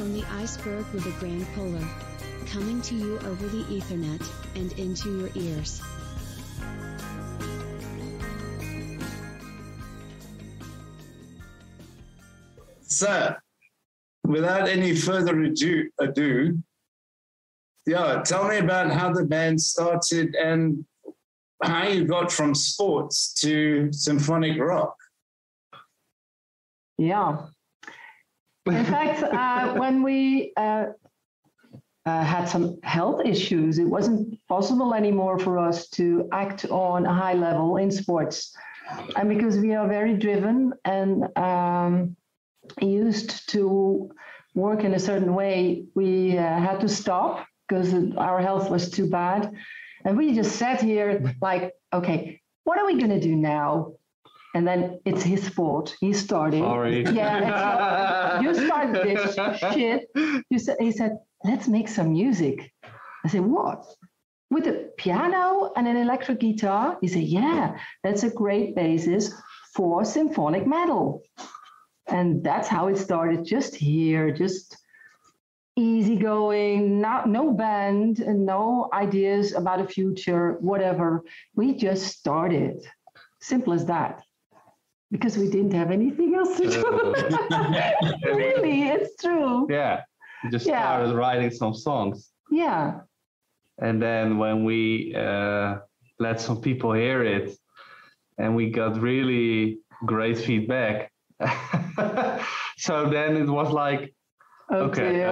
from the iceberg with a grand polar, coming to you over the Ethernet and into your ears. So, without any further ado, tell me about how the band started and how you got from sports to symphonic rock. Yeah. In fact, when we had some health issues, it wasn't possible anymore for us to act on a high level in sports. And because we are very driven and used to work in a certain way, we had to stop because our health was too bad. And we just sat here like, okay, what are we going to do now? And then it's his fault. He started. Sorry. Yeah, you started this shit. He said, let's make some music. I said, what? With a piano and an electric guitar? He said, yeah, that's a great basis for symphonic metal. And that's how it started, just here, just easygoing, no band, and no ideas about a future, whatever. We just started. Simple as that. Because we didn't have anything else to do. Really, it's true. Yeah, we just started writing some songs. Yeah. And then when we let some people hear it, and we got really great feedback. So then it was like, okay.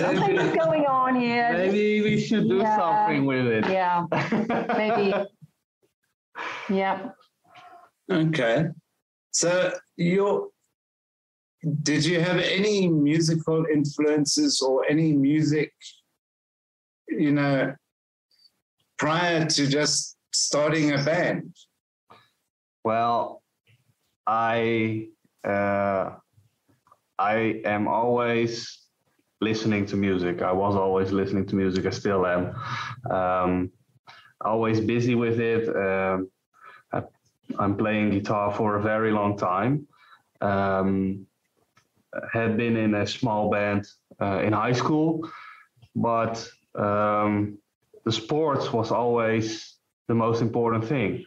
Something's going on here. Maybe we should do something with it. Yeah, maybe. Yeah. Okay. So did you have any musical influences or any music, prior to just starting a band? Well, I am always listening to music. I was always listening to music. I still am. Always busy with it. I'm playing guitar for a very long time. Had been in a small band in high school, but the sports was always the most important thing.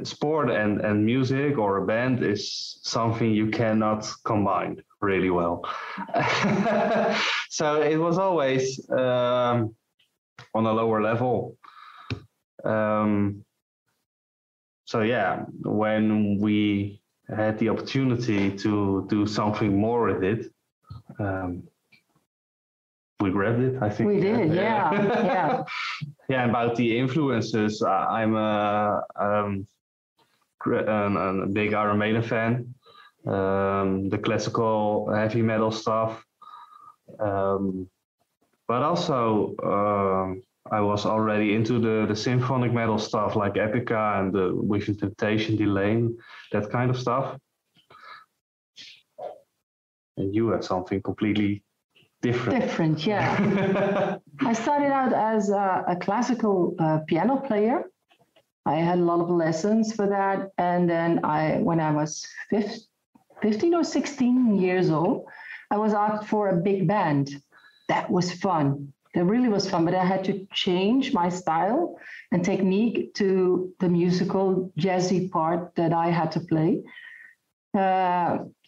Sport and music or a band is something you cannot combine really well. So it was always on a lower level. When we had the opportunity to do something more with it, we grabbed it, I think. We did, yeah. Yeah, about the influences, I'm a big Iron Maiden fan, the classical heavy metal stuff, but also I was already into the symphonic metal stuff like Epica and the With Temptation, Delane, that kind of stuff. And you had something completely different, yeah. I started out as a classical piano player. I had a lot of lessons for that. And then when I was 15 or 16 years old, I was asked for a big band. That was fun. That really was fun, but I had to change my style and technique to the musical jazzy part that I had to play.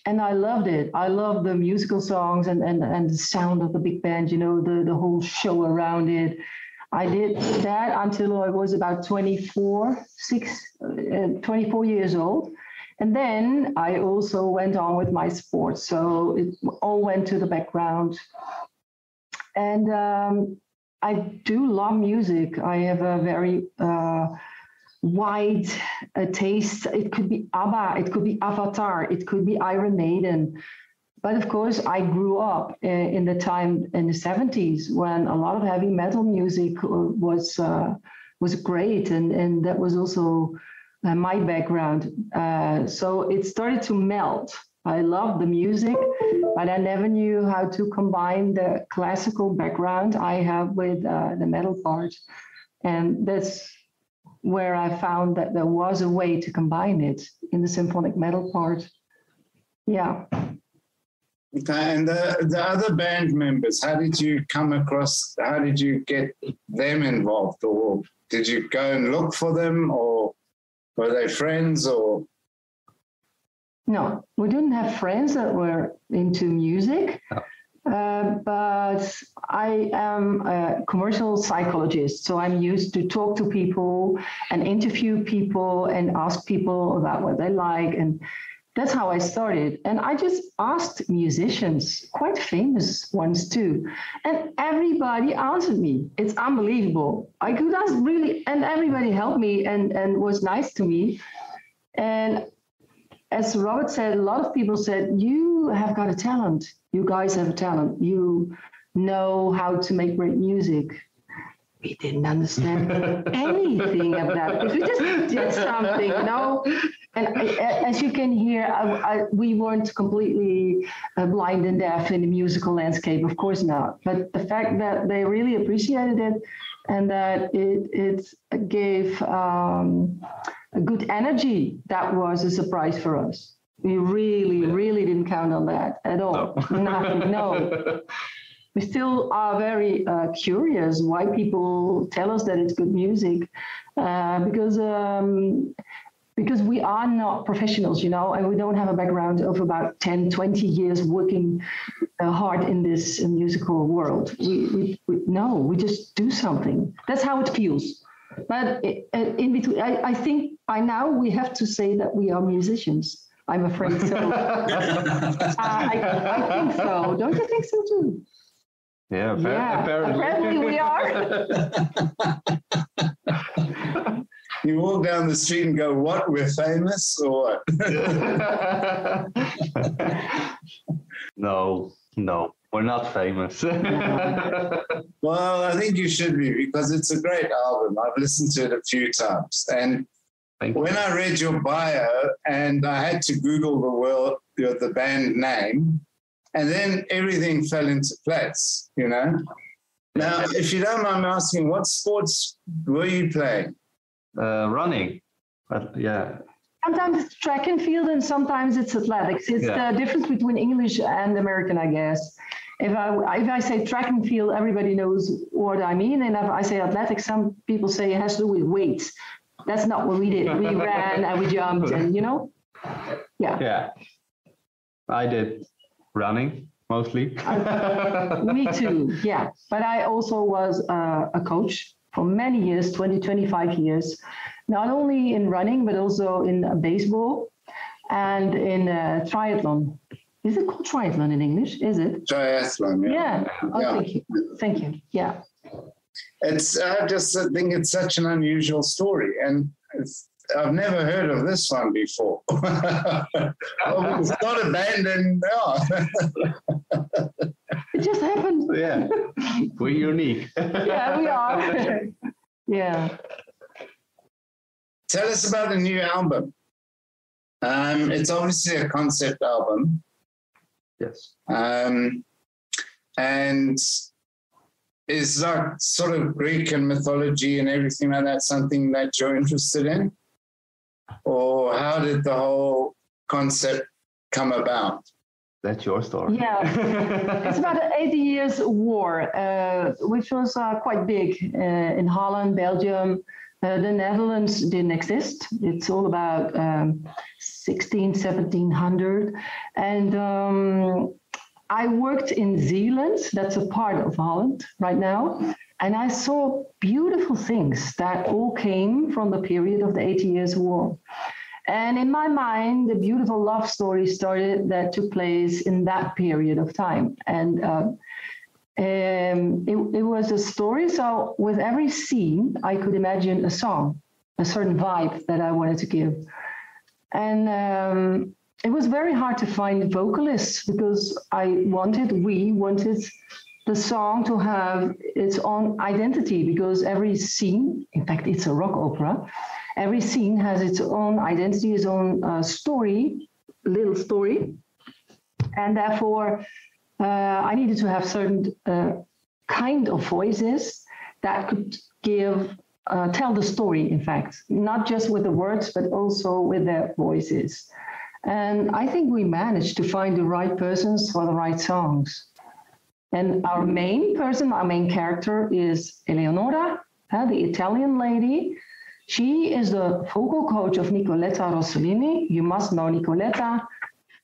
And I loved it. I loved the musical songs and the sound of the big band, the whole show around it. I did that until I was about 24 years old. And then I also went on with my sports. So it all went to the background. And I do love music. I have a very wide taste. It could be ABBA, it could be Avatar, it could be Iron Maiden. But of course, I grew up in the time in the 70s when a lot of heavy metal music was great. And that was also my background. So it started to melt. I loved the music, but I never knew how to combine the classical background I have with the metal part. And that's where I found that there was a way to combine it in the symphonic metal part. Yeah. Okay, and the other band members, how did you get them involved? Or did you go and look for them, or were they friends, or? No, we didn't have friends that were into music, but I am a commercial psychologist, so I'm used to talk to people and interview people and ask people about what they like, and that's how I started. And I just asked musicians, quite famous ones too, and everybody answered me. It's unbelievable. I could ask really, and everybody helped me and was nice to me. And as Robert said, a lot of people said, you have got a talent. You guys have a talent. You know how to make great music. We didn't understand anything of that. If we just did something, you know. And as you can hear, we weren't completely blind and deaf in the musical landscape, of course not. But the fact that they really appreciated it and that it gave a good energy, that was a surprise for us. We really didn't count on that at all. No. Nothing, no. We still are very curious why people tell us that it's good music, because we are not professionals, you know, and we don't have a background of about 10, 20 years working hard in this musical world. We just do something. That's how it feels. But in between, I think by now we have to say that we are musicians. I'm afraid so. I think so. Don't you think so too? Yeah, apparently we are. You walk down the street and go, what, we're famous or what? No, we're not famous. Well, I think you should be, because it's a great album. I've listened to it a few times. And when I read your bio and I had to Google the band name, and then everything fell into place, you know? Now, if you don't mind me asking, what sports were you playing? Running, but yeah. Sometimes it's track and field, and sometimes it's athletics. It's the difference between English and American, I guess. If I say track and field, everybody knows what I mean. And if I say athletics, some people say it has to do with weights. That's not what we did. We ran and we jumped, and you know, Yeah, I did running mostly. Me too. Yeah, but I also was a coach for many years, 20, 25 years, not only in running, but also in baseball and in triathlon. Is it called triathlon in English? Is it? Triathlon, yeah. Oh, yeah. Thank you. Yeah. I just think it's such an unusual story, and I've never heard of this one before. It's not abandoned. It just happened. Yeah, we're unique. Yeah, we are. Yeah. Tell us about the new album. It's obviously a concept album. Yes. And is like sort of Greek and mythology and everything like that something that you're interested in? Or how did the whole concept come about? That's your story. Yeah, it's about the 80 years war, which was quite big in Holland, Belgium. The Netherlands didn't exist. It's all about 1700. And I worked in Zeeland, that's a part of Holland right now. And I saw beautiful things that all came from the period of the 80 Years' War. And in my mind, the beautiful love story started that took place in that period of time. And it was a story. So with every scene, I could imagine a song, a certain vibe that I wanted to give. And it was very hard to find vocalists because we wanted the song to have its own identity, because every scene, in fact, it's a rock opera, every scene has its own identity, its own story, little story. And therefore, I needed to have certain kind of voices that could tell the story, in fact, not just with the words, but also with their voices. And I think we managed to find the right persons for the right songs. And our main person, our main character is Eleonora, the Italian lady. She is the vocal coach of Nicoletta Rossellini. You must know Nicoletta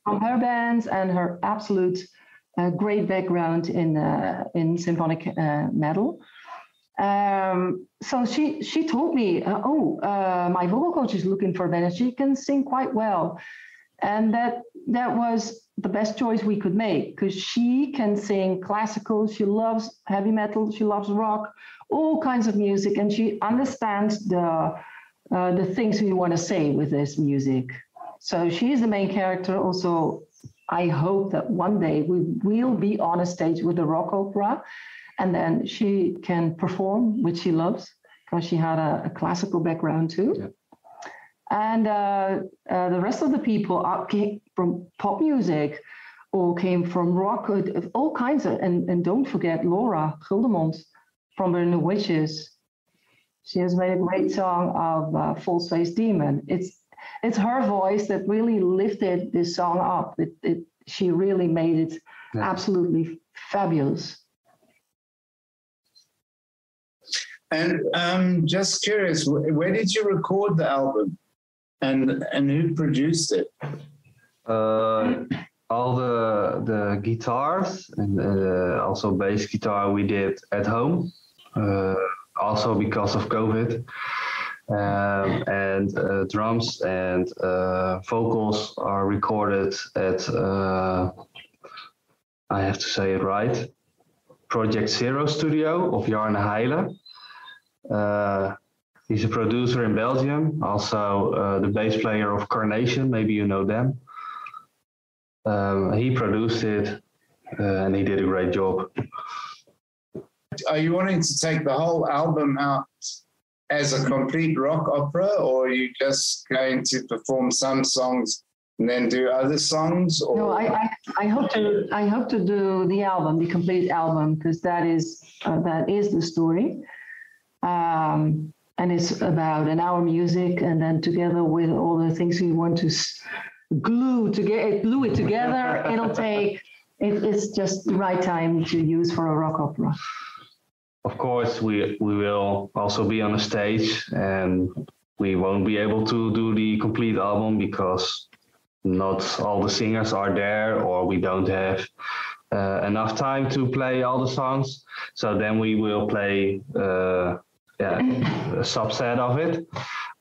from her bands and her absolute great background in symphonic metal. So she told me, my vocal coach is looking for a band and she can sing quite well. And that was the best choice we could make, because she can sing classical, she loves heavy metal, she loves rock, all kinds of music, and she understands the things we want to say with this music. So she's the main character. Also, I hope that one day we will be on a stage with a rock opera, and then she can perform, which she loves, because she had a classical background too. Yeah. And the rest of the people came from pop music or came from rock, all kinds of, and don't forget Laura Guldemond from Berlin Witches. She has made a great song of False Face Demon. It's her voice that really lifted this song up. She really made it absolutely fabulous. And just curious, where did you record the album? And who produced it? All the guitars and also bass guitar we did at home, also because of COVID. And drums and vocals are recorded at, I have to say it right, Project Zero Studio of Jarne Heijlen. He's a producer in Belgium, also the bass player of Carnation, maybe you know them. He produced it and he did a great job. Are you wanting to take the whole album out as a complete rock opera, or are you just going to perform some songs and then do other songs? Or? No, I hope to do the album, the complete album, because that is the story. And it's about an hour music, and then together with all the things we want to glue it together, it's just the right time to use for a rock opera. Of course, we will also be on a stage, and we won't be able to do the complete album because not all the singers are there, or we don't have enough time to play all the songs. So then we will play a subset of it,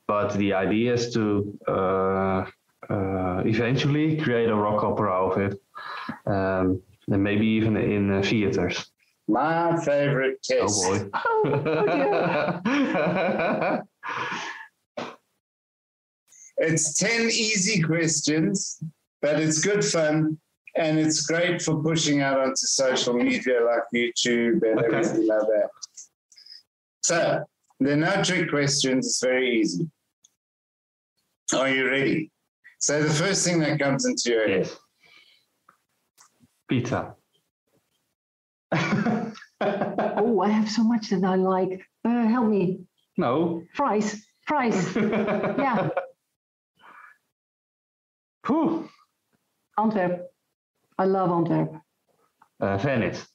but the idea is to eventually create a rock opera of it, and maybe even in theaters. My favorite test. Oh boy. It's 10 easy questions, but it's good fun, and it's great for pushing out onto social media like YouTube and everything like that. So, they're no trick questions, it's very easy. Are you ready? So the first thing that comes into your head. Yes. Pizza. Oh, I have so much that I like. Help me. No. Fries. Yeah. Whew. Antwerp. I love Antwerp. Venice.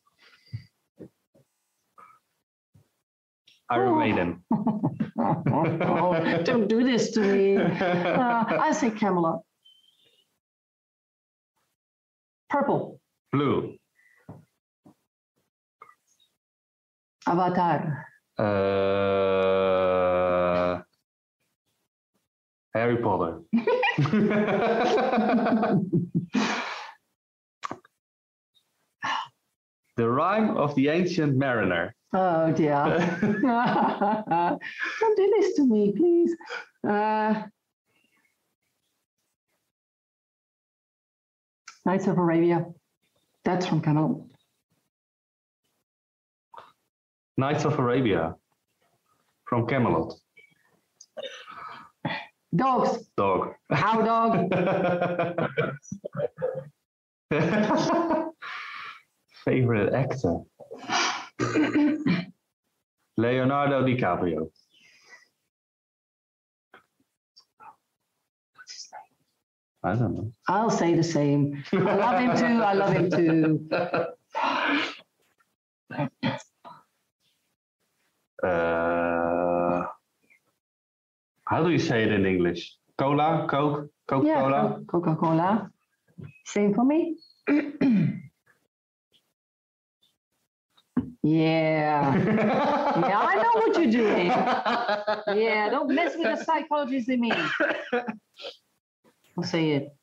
Iron Maiden. Oh, don't do this to me. I say Camelot. Purple. Blue. Avatar. Harry Potter. The Rime of the Ancient Mariner. Oh dear. Don't do this to me, please. Knights of Arabia. That's from Camelot. Knights of Arabia from Camelot. Dogs. Dog. Our dog. Favorite actor. Leonardo DiCaprio. What's his name? I don't know. I'll say the same. I love him too. I love him too. How do you say it in English? Cola, Coke, Coca-Cola? Yeah, Coca-Cola. Same for me. Yeah. Yeah, I know what you're doing. Yeah, don't mess with the psychologist in me. I'll say it.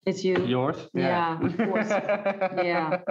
It's you. Yours? Yeah, of course. Yeah.